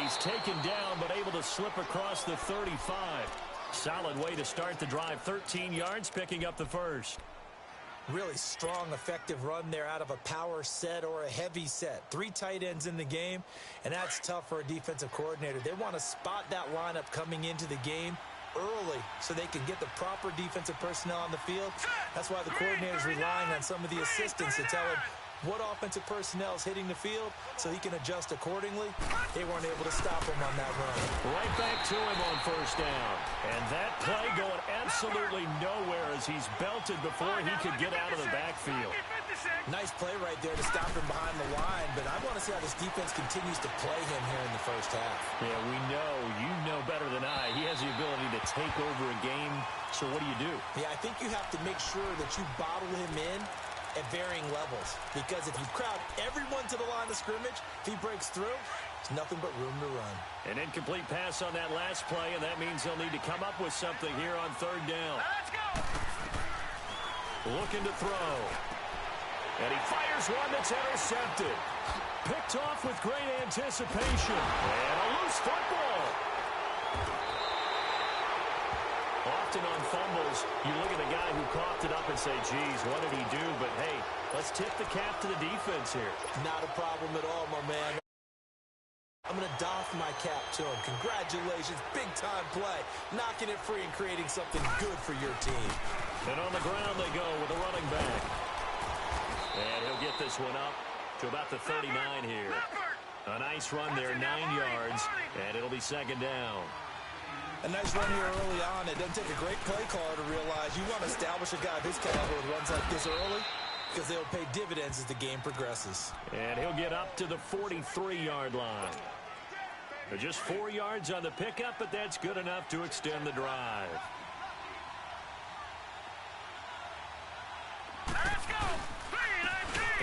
he's taken down but able to slip across the 35. Solid way to start the drive. 13 yards, picking up the first. Really strong, effective run there out of a power set or a heavy set. 3 tight ends in the game, and that's tough for a defensive coordinator. They want to spot that lineup coming into the game early so they can get the proper defensive personnel on the field. That's why the coordinator is relying on some of the assistants to tell him what offensive personnel is hitting the field so he can adjust accordingly. They weren't able to stop him on that run. Right back to him on first down. And that play going absolutely nowhere as he's belted before he could get out of the backfield. Nice play right there to stop him behind the line, but I want to see how this defense continues to play him here in the first half. Yeah, we know. You know better than I. He has the ability to take over a game, so what do? Yeah, I think you have to make sure that you bottle him in at varying levels, because if you crowd everyone to the line of scrimmage, if he breaks through, there's nothing but room to run. An incomplete pass on that last play, and that means they'll need to come up with something here on third down. Let's go! Looking to throw. And he fires one that's intercepted. Picked off with great anticipation. And a loose football. Often on fumbles, you look at the guy who coughed it up and say, geez, what did he do? But, hey, let's tip the cap to the defense here. Not a problem at all, my man. I'm going to doff my cap to him. Congratulations, big-time play. Knocking it free and creating something good for your team. And on the ground they go with a running back. And he'll get this one up to about the 39 here. A nice run there, 9 yards, and it'll be second down. A nice run here early on. It doesn't take a great play caller to realize you want to establish a guy of his caliber with runs like this early, because they'll pay dividends as the game progresses. And he'll get up to the 43-yard line. Just 4 yards on the pickup, but that's good enough to extend the drive. Let's go!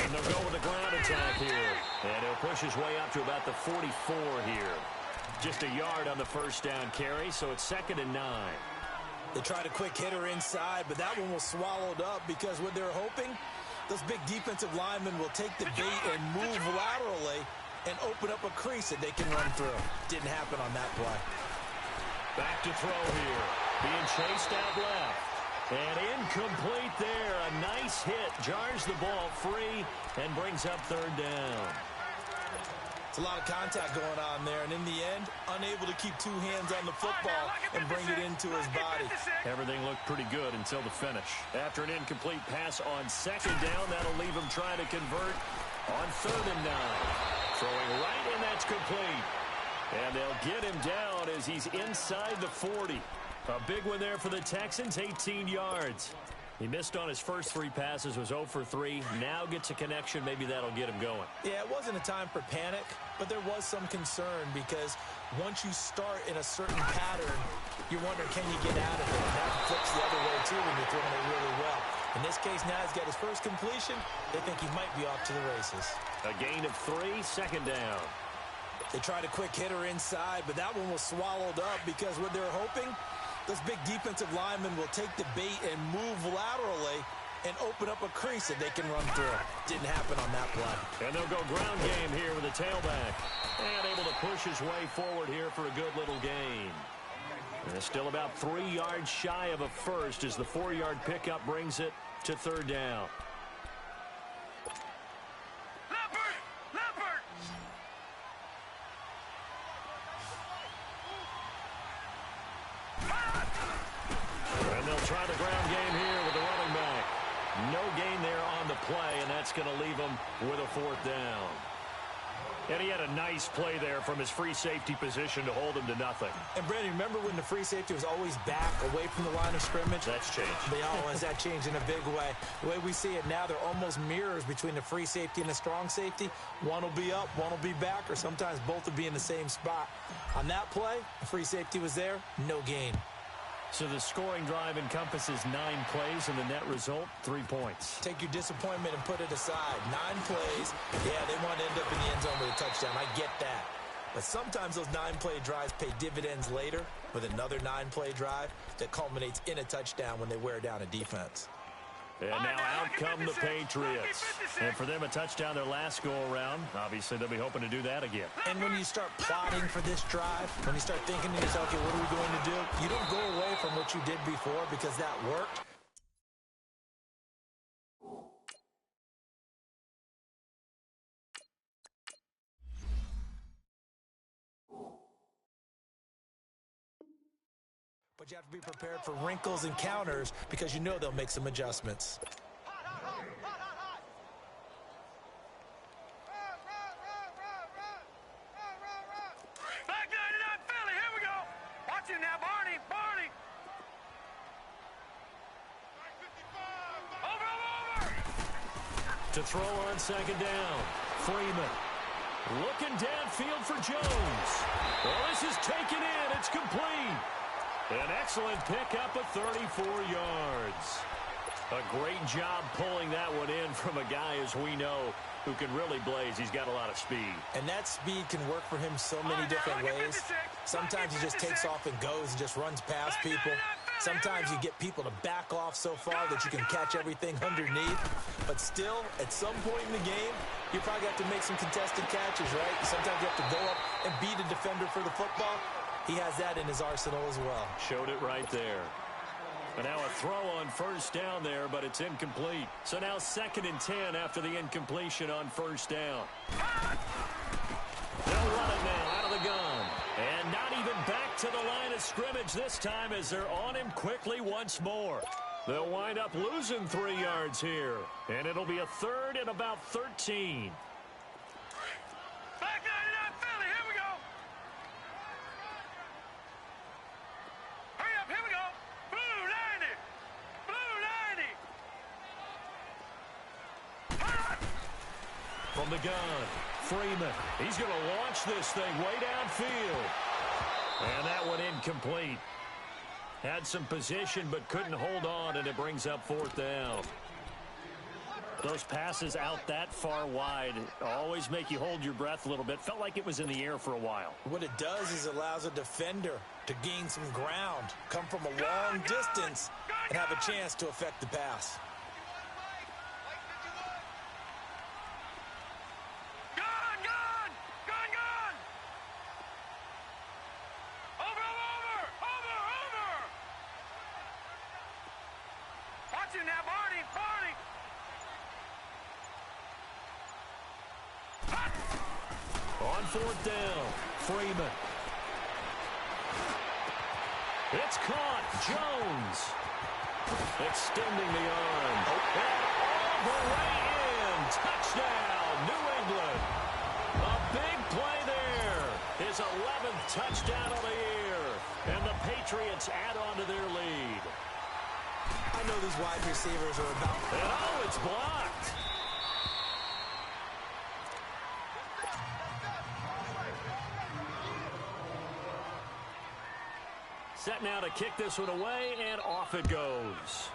And they'll go with the ground attack here. And he'll push his way up to about the 44 here. Just a yard on the first down carry, so it's 2nd and 9. They tried a quick hitter inside, but that one was swallowed up because what they're hoping, those big defensive linemen will take the bait and move laterally and open up a crease that they can run through. Didn't happen on that play. Back to throw here. Being chased out left. And incomplete there. A nice hit. Jars the ball free and brings up third down. It's a lot of contact going on there, and in the end, unable to keep 2 hands on the football and bring it into his body. Everything looked pretty good until the finish. After an incomplete pass on second down, that'll leave him trying to convert on 3rd and 9. Throwing right, and that's complete. And they'll get him down as he's inside the 40. A big one there for the Texans, 18 yards. He missed on his first 3 passes, was 0 for 3. Now gets a connection. Maybe that'll get him going. Yeah, it wasn't a time for panic, but there was some concern because once you start in a certain pattern, you're wondering, can you get out of it? And that flips the other way, too, when you're throwing it really well. In this case, now he's got his first completion. They think he might be off to the races. A gain of 3, 2nd down. They tried a quick hitter inside, but that one was swallowed up because what they're hoping, those big defensive linemen will take the bait and move laterally and open up a crease that they can run through. Didn't happen on that play. And they'll go ground game here with a tailback. And able to push his way forward here for a good little gain. And it's still about 3 yards shy of a first as the 4-yard pickup brings it to 3rd down. And they'll try the ground game here with the running back. No gain there on the play, and that's going to leave him with a 4th down. And he had a nice play there from his free safety position to hold him to nothing. And, Brandon, remember when the free safety was always back away from the line of scrimmage? That's changed. Has that changed in a big way? The way we see it now, they're almost mirrors between the free safety and the strong safety. One will be up, one will be back, or sometimes both will be in the same spot. On that play, the free safety was there, no gain. So the scoring drive encompasses 9 plays, and the net result, 3 points. Take your disappointment and put it aside. 9 plays. Yeah, they want to end up in the end zone with a touchdown. I get that. But sometimes those 9-play drives pay dividends later with another 9-play drive that culminates in a touchdown when they wear down a defense. And now out come the Patriots. And for them, a touchdown their last go-around. Obviously, they'll be hoping to do that again. And when you start plotting for this drive, when you start thinking to yourself, okay, what are we going to do? You don't go away from what you did before because that worked. But you have to be prepared for wrinkles and counters because you know they'll make some adjustments. To throw on second down. Freeman looking downfield for Jones. Well, this is taken in. It's complete. An excellent pickup of 34 yards. A great job pulling that one in from a guy, as we know, who can really blaze. He's got a lot of speed. And that speed can work for him so many different ways. Sometimes he just takes off and goes and just runs past people. Sometimes you get people to back off so far that you can catch everything underneath. But still, at some point in the game, you probably have to make some contested catches, right? Sometimes you have to go up and beat a defender for the football. He has that in his arsenal as well. Showed it right there. And now a throw on first down there, but it's incomplete. So now 2nd and 10 after the incompletion on first down. They'll run it now out of the gun. And not even back to the line of scrimmage this time as they're on him quickly once more. They'll wind up losing 3 yards here. And it'll be a 3rd and about 13. From the gun, Freeman. He's going to launch this thing way downfield. And that one incomplete. Had some position but couldn't hold on, and it brings up 4th down. Those passes out that far wide always make you hold your breath a little bit. Felt like it was in the air for a while. What it does is it allows a defender to gain some ground, come from a long distance, and have a chance to affect the pass. On 4th down, Freeman. It's caught. Jones extending the arm. And all the way in. Touchdown, New England. A big play there. His 11th touchdown of the year. And the Patriots add on to their lead. I know these wide receivers are about... And oh, it's blocked. Set now to kick this one away, and off it goes.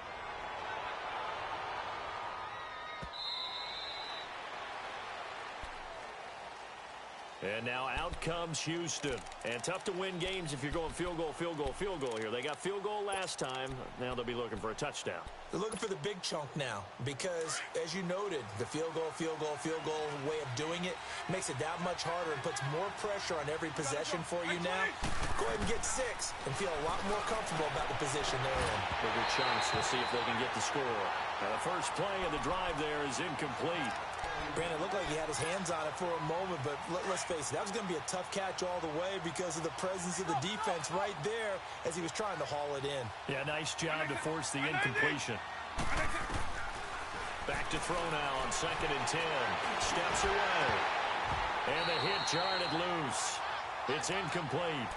And now out comes Houston. And tough to win games if you're going field goal, field goal, field goal here. They got field goal last time. Now they'll be looking for a touchdown. They're looking for the big chunk now because, as you noted, the field goal way of doing it makes it that much harder and puts more pressure on every possession for you now. Go ahead and get 6 and feel a lot more comfortable about the position they're in. Bigger chunks. We'll see if they can get the score. Now the first play of the drive there is incomplete. Brandon, it looked like he had his hands on it for a moment, but let's face it, that was going to be a tough catch all the way because of the presence of the defense right there as he was trying to haul it in. Yeah, nice job to force the incompletion. Back to throw now on 2nd and 10. Steps away. And the hit jarred it loose. It's incomplete.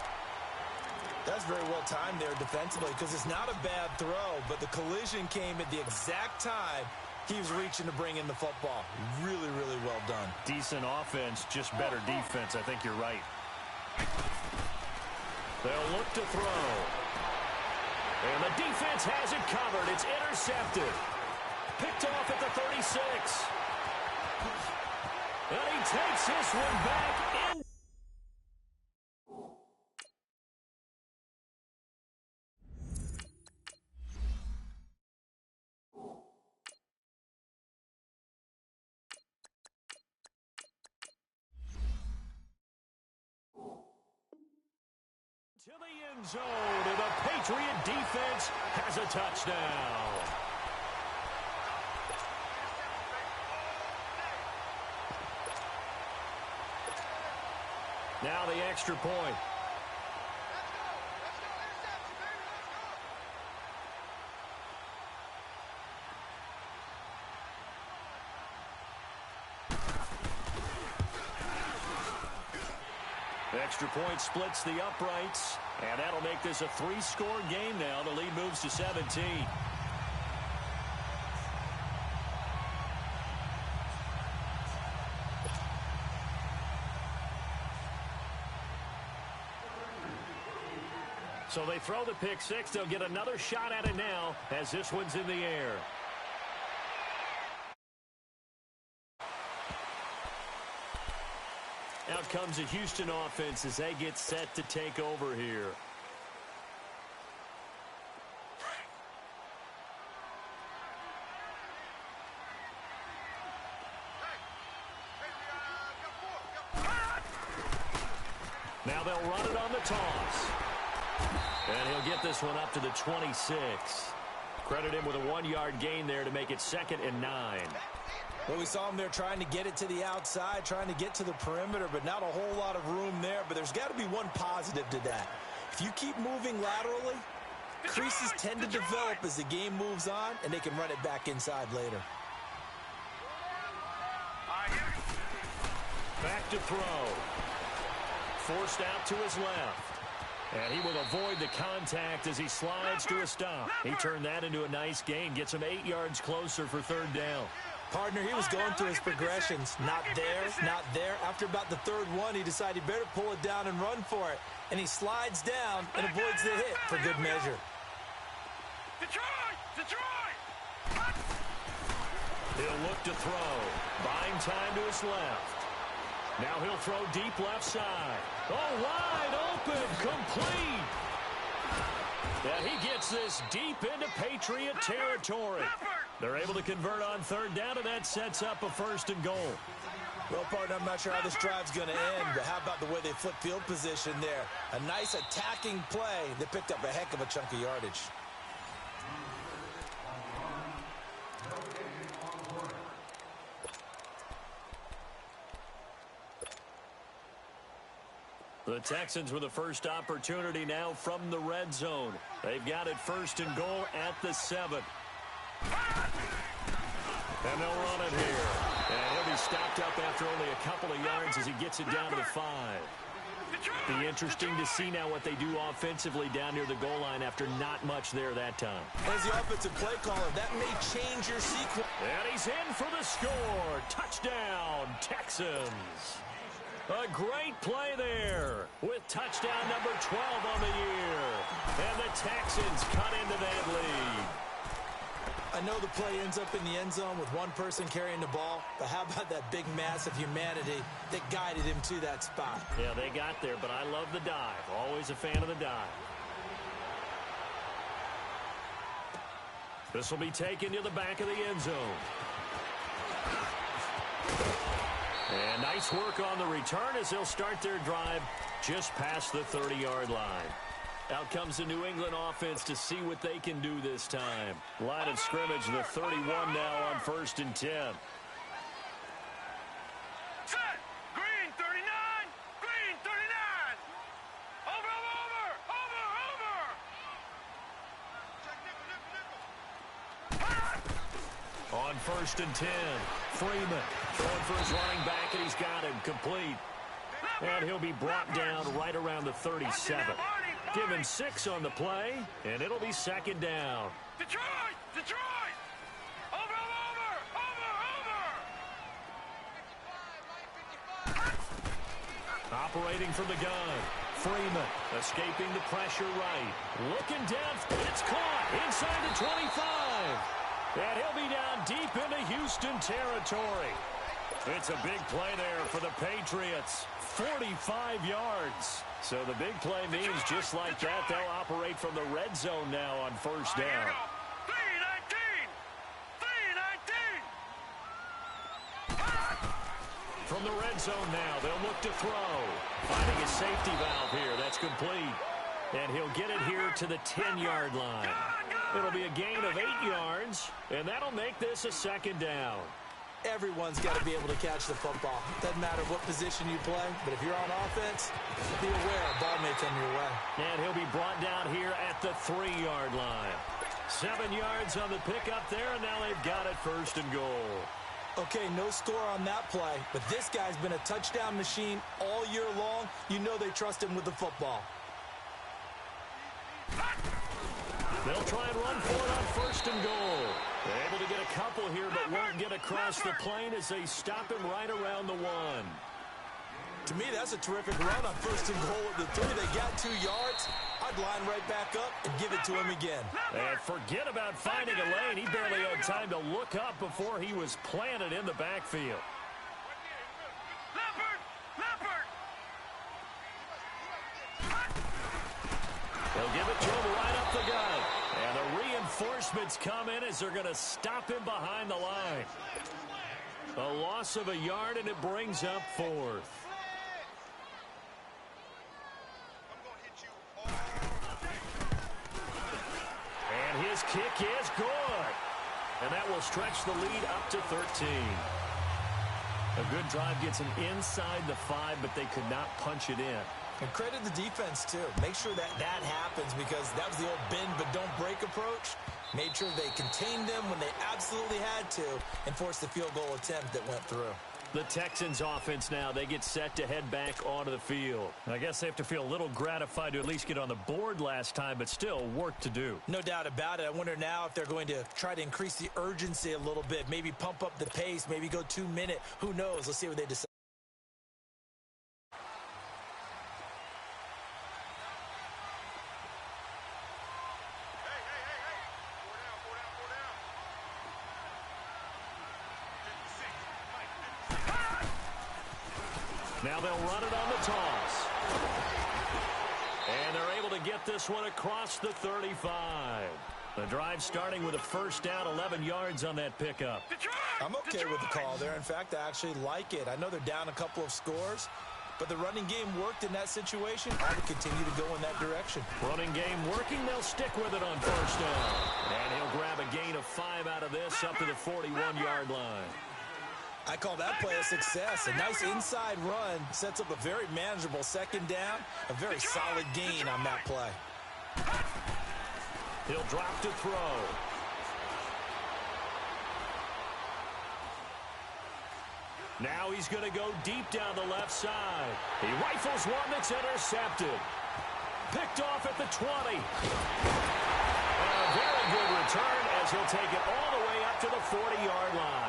That's very well timed there defensively because it's not a bad throw, but the collision came at the exact time he was reaching to bring in the football. Really, really well done. Decent offense, just better defense. I think you're right. They'll look to throw. And the defense has it covered. It's intercepted. Picked off at the 36. And he takes this one back in. the end zone, and the Patriot defense has a touchdown. Now the extra point. Extra point splits the uprights, and that'll make this a 3-score game now. The lead moves to 17. So they throw the pick six. They'll get another shot at it now as this one's in the air. Out comes the Houston offense as they get set to take over here. Now they'll run it on the toss. And he'll get this one up to the 26. Credit him with a 1-yard gain there to make it 2nd and 9. Well, we saw him there trying to get it to the outside, trying to get to the perimeter, but not a whole lot of room there. But there's got to be one positive to that. If you keep moving laterally, creases tend to develop as the game moves on, and they can run it back inside later. Back to throw. Forced out to his left. And he will avoid the contact as he slides to a stop. He turned that into a nice gain. Gets him 8 yards closer for 3rd down. Partner, he was going through his progressions. Not there, not there. After about the 3rd one, he decided he better pull it down and run for it. And he slides down and avoids the hit for good measure. He'll look to throw. Buying time to his left. Now he'll throw deep left side. Oh, wide open, complete. And he gets this deep into Patriot territory. They're able to convert on 3rd down, and that sets up a 1st and goal. Well, partner, I'm not sure how this drive's going to end, but how about the way they flip field position there? A nice attacking play. They picked up a heck of a chunk of yardage. The Texans with the first opportunity now from the red zone. They've got it 1st and goal at the 7. And they'll run it here. And he'll be stopped up after only a couple of yards as he gets it down to the 5. Be interesting to see now what they do offensively down near the goal line after not much there that time. As the offensive play caller, that may change your sequence. And he's in for the score. Touchdown, Texans. A great play there with touchdown number 12 on the year. And the Texans cut into that lead. I know the play ends up in the end zone with one person carrying the ball, but how about that big mass of humanity that guided him to that spot? Yeah, they got there, but I love the dive. Always a fan of the dive. This will be taken to the back of the end zone. And nice work on the return as they'll start their drive just past the 30-yard line. Out comes the New England offense to see what they can do this time. Line of scrimmage, the 31 now on 1st and 10. Set! Green 39! Green 39! Over! On 1st and 10, Freeman throwing for his running back, and he's got him complete. And he'll be brought down right around the 37. Give him 6 on the play, and it'll be 2nd down. Detroit! Detroit! Over! Operating from the gun. Freeman escaping the pressure right. Looking down. It's caught inside the 25. And he'll be down deep into Houston territory. It's a big play there for the Patriots. 45 yards. So the big play means just like that, they'll operate from the red zone now on 1st down. 3-19! From the red zone now, they'll look to throw. Finding a safety valve here. That's complete. And he'll get it here to the 10-yard line. It'll be a gain of 8 yards, and that'll make this a second down. Everyone's got to be able to catch the football. Doesn't matter what position you play, but if you're on offense, be aware a ball may come your way. And he'll be brought down here at the 3-yard line. 7 yards on the pickup there, and now they've got it first and goal. Okay, no score on that play, but this guy's been a touchdown machine all year long. You know they trust him with the football. They'll try and run for it on first and goal. They're able to get a couple here, but won't get across the plane as they stop him right around the 1. To me, that's a terrific run on first and goal at the 3. They got 2 yards. I'd line right back up and give it to him again. And forget about finding a lane. He barely had time to look up before he was planted in the backfield. They'll give it to him right up the gut. And the reinforcements come in as they're going to stop him behind the line. A loss of a yard, and it brings up 4th. And his kick is good. And that will stretch the lead up to 13. A good drive gets him inside the 5, but they could not punch it in. And credit the defense, too. Make sure that happens because that was the old bend but don't break approach. Made sure they contained them when they absolutely had to and forced the field goal attempt that went through. The Texans offense now, they get set to head back onto the field. I guess they have to feel a little gratified to at least get on the board last time, but still work to do. No doubt about it. I wonder now if they're going to try to increase the urgency a little bit, maybe pump up the pace, maybe go 2-minute. Who knows? Let's see what they decide. Now they'll run it on the toss. And they're able to get this one across the 35. The drive starting with a first down, 11 yards on that pickup. I'm okay with the call there. In fact, I actually like it. I know they're down a couple of scores, but the running game worked in that situation. I would continue to go in that direction. Running game working. They'll stick with it on first down. And he'll grab a gain of 5 out of this up to the 41-yard line. I call that play a success. A nice inside run sets up a very manageable second down. A very solid gain on that play. He'll drop to throw. Now he's going to go deep down the left side. He rifles one that's intercepted. Picked off at the 20. And a very good return as he'll take it all the way up to the 40-yard line.